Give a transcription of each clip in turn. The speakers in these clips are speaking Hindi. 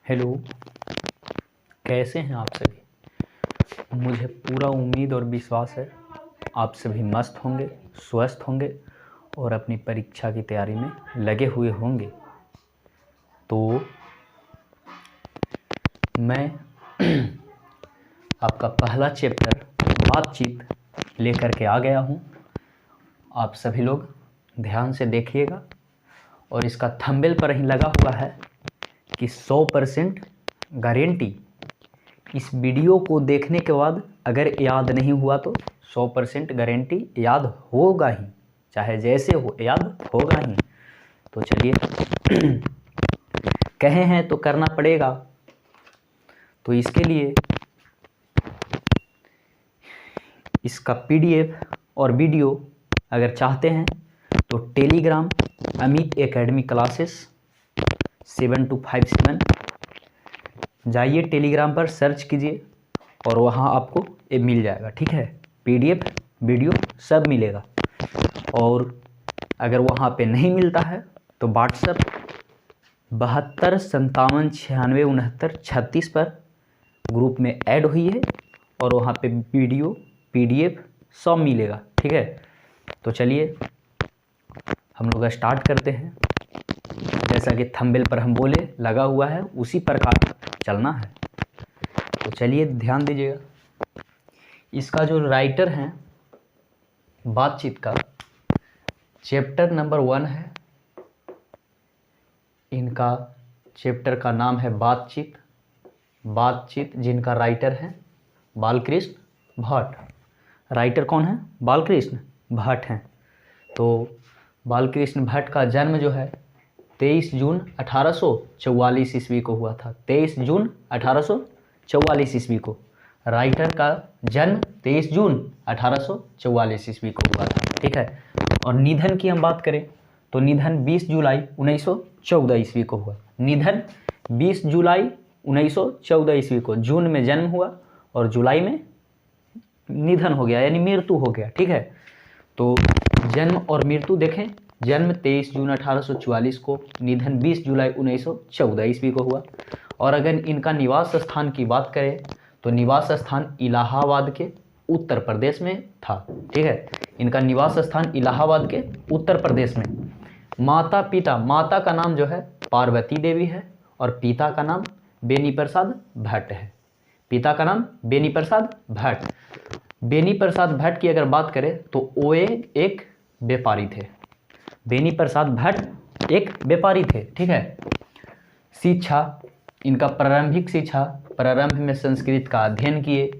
हेलो, कैसे हैं आप सभी। मुझे पूरा उम्मीद और विश्वास है आप सभी मस्त होंगे, स्वस्थ होंगे और अपनी परीक्षा की तैयारी में लगे हुए होंगे। तो मैं आपका पहला चैप्टर बातचीत लेकर के आ गया हूँ। आप सभी लोग ध्यान से देखिएगा और इसका थंबनेल पर ही लगा हुआ है कि 100% गारंटी। इस वीडियो को देखने के बाद अगर याद नहीं हुआ तो 100% गारंटी याद होगा ही, चाहे जैसे हो याद होगा ही। तो चलिए कहे हैं तो करना पड़ेगा। तो इसके लिए इसका PDF और वीडियो अगर चाहते हैं तो टेलीग्राम अमित एकेडमी क्लासेस 7257 जाइए, टेलीग्राम पर सर्च कीजिए और वहाँ आपको ये मिल जाएगा। ठीक है, PDF वीडियो सब मिलेगा। और अगर वहाँ पे नहीं मिलता है तो व्हाट्सएप 72 57 96 69 36 पर ग्रुप में ऐड हुई है और वहाँ पे वीडियो PDF सब मिलेगा। ठीक है, तो चलिए हम लोग स्टार्ट करते हैं। जैसा कि थंबनेल पर हम बोले लगा हुआ है उसी प्रकार चलना है। तो चलिए ध्यान दीजिएगा। इसका जो राइटर हैं बातचीत का चैप्टर नंबर 1 है। इनका चैप्टर का नाम है बातचीत। बातचीत जिनका राइटर हैं बालकृष्ण भट्ट। राइटर कौन है? बालकृष्ण भट्ट हैं। तो बालकृष्ण भट्ट का जन्म जो है 23 जून 1844 ईस्वी को हुआ था। 23 जून 1844 ईस्वी को राइटर का जन्म 23 जून 1844 ईस्वी को हुआ था। ठीक है, और निधन की हम बात करें तो निधन 20 जुलाई 1914 ईस्वी को हुआ। निधन 20 जुलाई 1914 ईस्वी को, जून में जन्म हुआ और जुलाई में निधन हो गया, यानी मृत्यु हो गया। ठीक है, तो जन्म और मृत्यु देखें, जन्म 23 जून 1844 को, निधन 20 जुलाई 1914 ईस्वी को हुआ। और अगर इनका निवास स्थान की बात करें तो निवास स्थान इलाहाबाद के उत्तर प्रदेश में था। ठीक है, इनका निवास स्थान इलाहाबाद के उत्तर प्रदेश में। माता पिता, माता का नाम जो है पार्वती देवी है और पिता का नाम बेनी प्रसाद भट्ट है। पिता का नाम बेनी प्रसाद भट्ट। बेनी प्रसाद भट्ट की अगर बात करें तो वो एक व्यापारी थे। बेनी प्रसाद भट्ट एक व्यापारी थे। ठीक है, शिक्षा, इनका प्रारंभिक शिक्षा प्रारंभ में संस्कृत का अध्ययन किए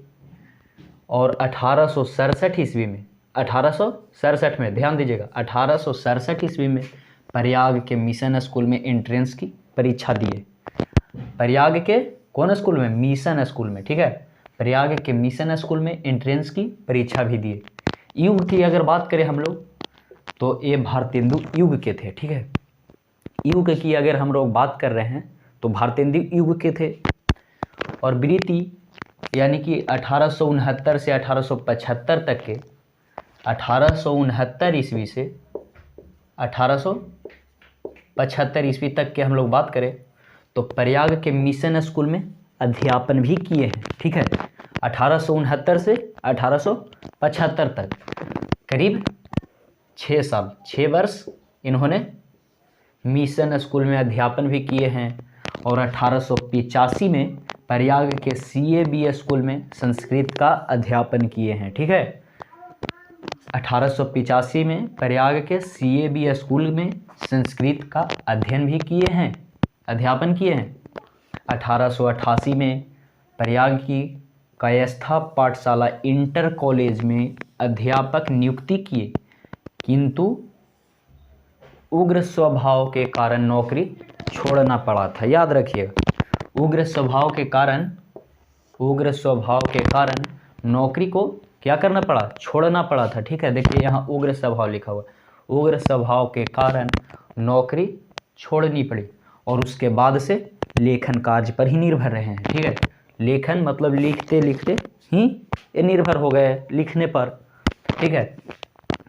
और 1867 ईस्वी में, 1867 में ध्यान दीजिएगा, 1867 ईस्वी में प्रयाग के मिशन स्कूल में एंट्रेंस की परीक्षा दिए। प्रयाग के कौन स्कूल में? मिशन स्कूल में। ठीक है, प्रयाग के मिशन स्कूल में एंट्रेंस की परीक्षा भी दिए। युग की अगर बात करें हम लोग तो ये भारतेंदु युग के थे। ठीक है, युग की अगर हम लोग बात कर रहे हैं तो भारतेंदु युग के थे। और वृत्ति यानी कि 1869 से 1875 तक के, 1869 ईस्वी से 1875 ईस्वी तक के हम लोग बात करें तो प्रयाग के मिशन स्कूल में अध्यापन भी किए हैं। ठीक है, 1869 से 1875 तक करीब 6 साल, 6 वर्ष इन्होंने मिशन स्कूल में अध्यापन भी किए हैं। और 1885 में प्रयाग के CAB स्कूल में संस्कृत का अध्यापन किए हैं। ठीक है, 1885 में प्रयाग के CAB स्कूल में संस्कृत का अध्ययन भी किए हैं, अध्यापन किए हैं। 1888 में प्रयाग की कायस्था पाठशाला इंटर कॉलेज में अध्यापक नियुक्ति किए, किंतु उग्र स्वभाव के कारण नौकरी छोड़ना पड़ा था। याद रखिएगा, उग्र स्वभाव के कारण नौकरी को क्या करना पड़ा? छोड़ना पड़ा था। ठीक है, देखिए यहाँ उग्र स्वभाव लिखा हुआ, उग्र स्वभाव के कारण नौकरी छोड़नी पड़ी और उसके बाद से लेखन कार्य पर ही निर्भर रहे हैं। ठीक है, लेखन मतलब लिखते लिखते ही ये निर्भर हो गए लिखने पर। ठीक है,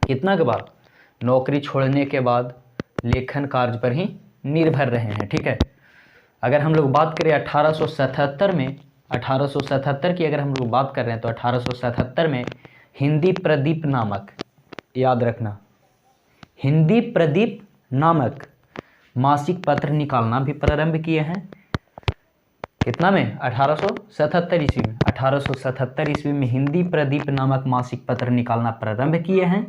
कितना के बाद? नौकरी छोड़ने के बाद लेखन कार्य पर ही निर्भर रहे हैं। ठीक है, अगर हम लोग बात करें 1877 में, 1877 की अगर हम लोग बात कर रहे हैं तो 1877 में हिंदी प्रदीप नामक, याद रखना, हिंदी प्रदीप नामक मासिक पत्र निकालना भी प्रारंभ किए हैं। कितना में? 1877 ईस्वी में। 1877 ईस्वी में हिंदी प्रदीप नामक मासिक पत्र निकालना प्रारंभ किए हैं।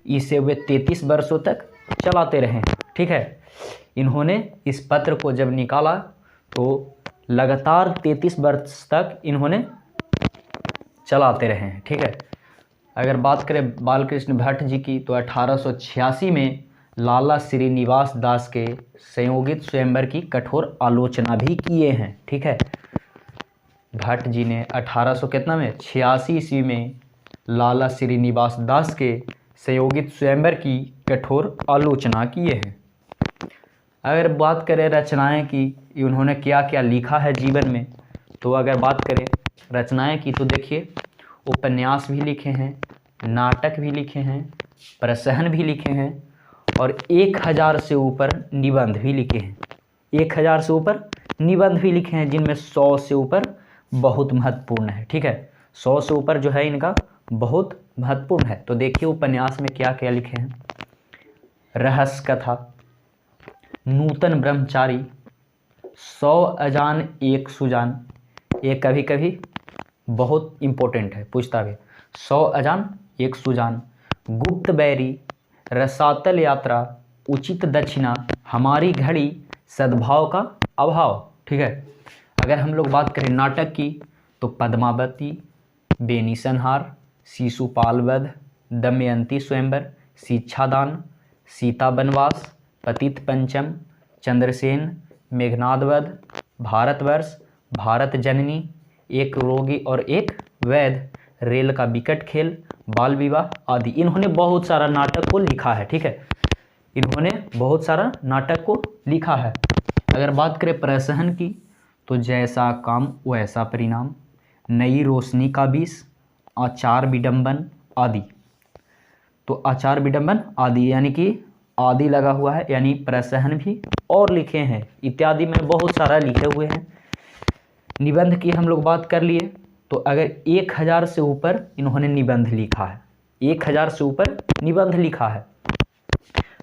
इसे वे 33 वर्षों तक चलाते रहे। ठीक है, इन्होंने इस पत्र को जब निकाला तो लगातार 33 वर्ष तक इन्होंने चलाते रहे हैं। ठीक है, अगर बात करें बालकृष्ण भट्ट जी की तो 1886 में लाला श्रीनिवास दास के संयोगित स्वयंवर की कठोर आलोचना भी किए हैं। ठीक है, भट्ट जी ने 1800 कितना में 86 ईस्वी में लाला श्रीनिवास दास के संयोगित स्वयंवर की कठोर आलोचना किए हैं। अगर बात करें रचनाएं की, उन्होंने क्या क्या लिखा है जीवन में, तो अगर बात करें रचनाएं की तो देखिए उपन्यास भी लिखे हैं, नाटक भी लिखे हैं, प्रसहन भी लिखे हैं और 1000 से ऊपर निबंध भी लिखे हैं। 1000 से ऊपर निबंध भी लिखे हैं, जिनमें 100 से ऊपर बहुत महत्वपूर्ण है। ठीक है, 100 से ऊपर जो है इनका बहुत महत्वपूर्ण है। तो देखिए उपन्यास में क्या क्या लिखे हैं। रहस्य कथा, नूतन ब्रह्मचारी, 100 अजान एक सुजान, ये कभी कभी बहुत इम्पोर्टेंट है, पूछता भी। 100 अजान एक सुजान, गुप्त बैरी, रसातल यात्रा, उचित दक्षिणा, हमारी घड़ी, सद्भाव का अभाव। ठीक है, अगर हम लोग बात करें नाटक की तो पद्मावती, बेनी संहार, शिशुपाल वध, दमयंती स्वयंवर, शिक्षादान, सीता बनवास, पतित पंचम, चंद्रसेन, मेघनाद वध, भारतवर्ष, भारत जननी, एक रोगी और एक वैध, रेल का विकट खेल, बाल विवाह आदि। इन्होंने बहुत सारा नाटक को लिखा है। ठीक है, इन्होंने बहुत सारा नाटक को लिखा है। अगर बात करें प्रसहन की तो जैसा काम वैसा परिणाम, नई रोशनी का बीस, आचार विडंबन आदि। तो आचार विडंबन आदि यानी कि आदि लगा हुआ है, यानी प्रसहन भी और लिखे हैं इत्यादि में बहुत सारा लिखे हुए हैं। निबंध की हम लोग बात कर लिए तो अगर 1000 से ऊपर इन्होंने निबंध लिखा है, 1000 से ऊपर निबंध लिखा है।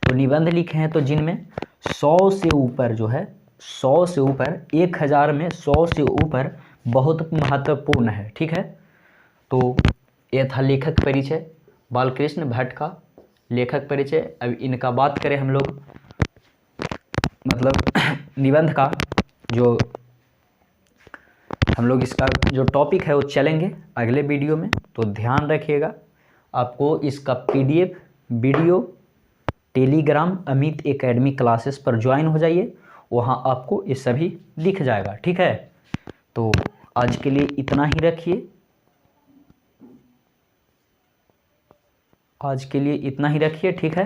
तो निबंध लिखे हैं तो जिनमें 100 से ऊपर जो है, 100 से ऊपर, 1000 में 100 से ऊपर बहुत महत्वपूर्ण है। ठीक है, तो यह था लेखक परिचय, बालकृष्ण भट्ट का लेखक परिचय। अब इनका बात करें हम लोग, मतलब निबंध का जो हम लोग इसका जो टॉपिक है वो चलेंगे अगले वीडियो में। तो ध्यान रखिएगा, आपको इसका PDF video Telegram Amit academy classes पर ज्वाइन हो जाइए, वहाँ आपको ये सभी दिख जाएगा। ठीक है, तो आज के लिए इतना ही रखिए, आज के लिए इतना ही रखिए। ठीक है,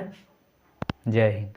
जय हिंद।